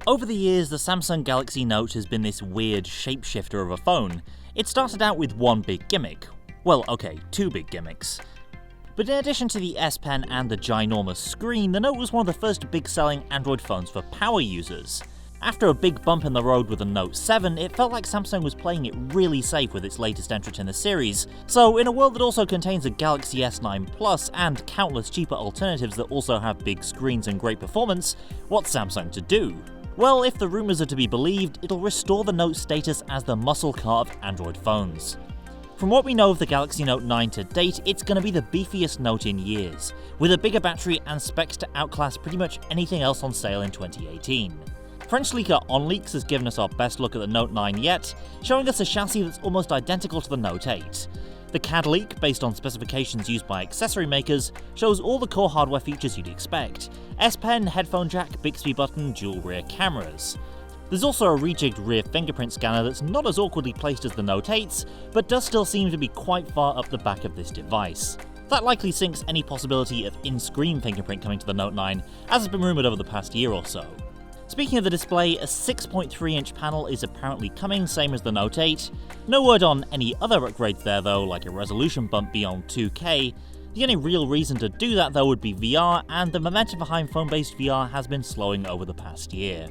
Over the years, the Samsung Galaxy Note has been this weird shapeshifter of a phone. It started out with one big gimmick. Well, okay, two big gimmicks. But in addition to the S Pen and the ginormous screen, the Note was one of the first big-selling Android phones for power users. After a big bump in the road with the Note 7, it felt like Samsung was playing it really safe with its latest entrant in the series. So in a world that also contains a Galaxy S9 Plus and countless cheaper alternatives that also have big screens and great performance, what's Samsung to do? Well, if the rumours are to be believed, it'll restore the Note's status as the muscle car of Android phones. From what we know of the Galaxy Note 9 to date, it's going to be the beefiest Note in years, with a bigger battery and specs to outclass pretty much anything else on sale in 2018. French leaker OnLeaks has given us our best look at the Note 9 yet, showing us a chassis that's almost identical to the Note 8. The CAD leak, based on specifications used by accessory makers, shows all the core hardware features you'd expect: S Pen, headphone jack, Bixby button, dual rear cameras. There's also a rejigged rear fingerprint scanner that's not as awkwardly placed as the Note 8's, but does still seem to be quite far up the back of this device. That likely sinks any possibility of in-screen fingerprint coming to the Note 9, as has been rumoured over the past year or so. Speaking of the display, a 6.3-inch panel is apparently coming, same as the Note 8. No word on any other upgrades there though, like a resolution bump beyond 2K. The only real reason to do that though would be VR, and the momentum behind phone-based VR has been slowing over the past year.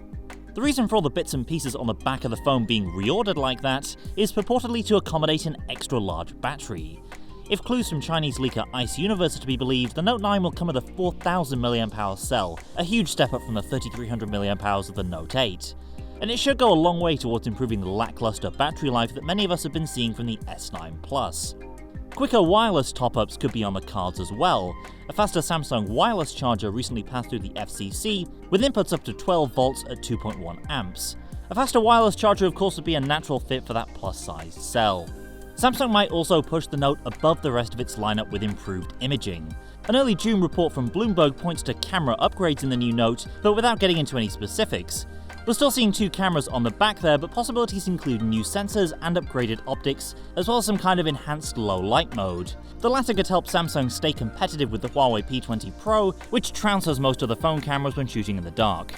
The reason for all the bits and pieces on the back of the phone being reordered like that is purportedly to accommodate an extra large battery. If clues from Chinese leaker Ice Universe are to be believed, the Note 9 will come with a 4000 mAh cell, a huge step up from the 3300 mAh of the Note 8. And it should go a long way towards improving the lackluster battery life that many of us have been seeing from the S9 Plus. Quicker wireless top-ups could be on the cards as well. A faster Samsung wireless charger recently passed through the FCC, with inputs up to 12 volts at 2.1 amps. A faster wireless charger of course would be a natural fit for that plus-sized cell. Samsung might also push the Note above the rest of its lineup with improved imaging. An early June report from Bloomberg points to camera upgrades in the new Note, but without getting into any specifics. We're still seeing two cameras on the back there, but possibilities include new sensors and upgraded optics, as well as some kind of enhanced low light mode. The latter could help Samsung stay competitive with the Huawei P20 Pro, which trounces most of the phone cameras when shooting in the dark.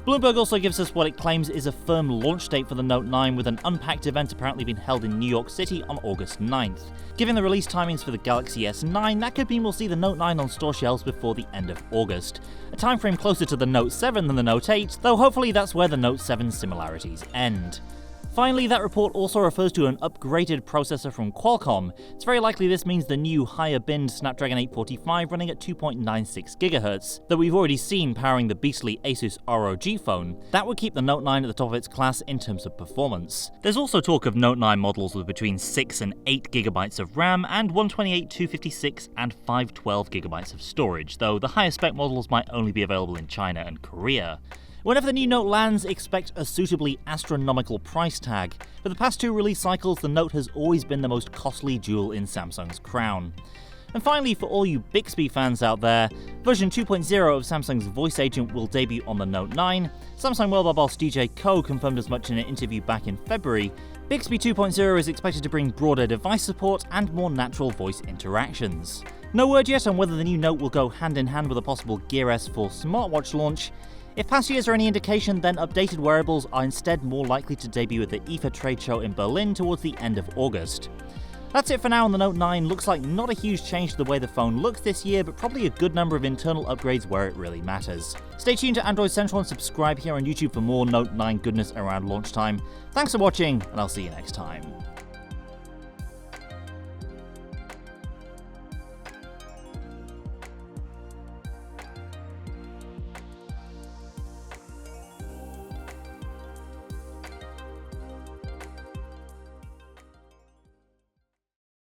Bloomberg also gives us what it claims is a firm launch date for the Note 9, with an unpacked event apparently being held in New York City on August 9th. Given the release timings for the Galaxy S9, that could mean we'll see the Note 9 on store shelves before the end of August. A timeframe closer to the Note 7 than the Note 8, though hopefully that's where the Note 7's similarities end. Finally, that report also refers to an upgraded processor from Qualcomm. It's very likely this means the new higher-binned Snapdragon 845 running at 2.96 GHz, that we've already seen powering the beastly Asus ROG phone. That would keep the Note 9 at the top of its class in terms of performance. There's also talk of Note 9 models with between 6 and 8 GB of RAM and 128, 256 and 512 GB of storage, though the higher spec models might only be available in China and Korea. Whenever the new Note lands, expect a suitably astronomical price tag. For the past two release cycles, the Note has always been the most costly jewel in Samsung's crown. And finally, for all you Bixby fans out there, version 2.0 of Samsung's voice agent will debut on the Note 9. Samsung mobile boss DJ Ko confirmed as much in an interview back in February. Bixby 2.0 is expected to bring broader device support and more natural voice interactions. No word yet on whether the new Note will go hand in hand with a possible Gear S4 smartwatch launch. If past years are any indication, then updated wearables are instead more likely to debut at the IFA trade show in Berlin towards the end of August. That's it for now on the Note 9. Looks like not a huge change to the way the phone looks this year, but probably a good number of internal upgrades where it really matters. Stay tuned to Android Central and subscribe here on YouTube for more Note 9 goodness around launch time. Thanks for watching, and I'll see you next time.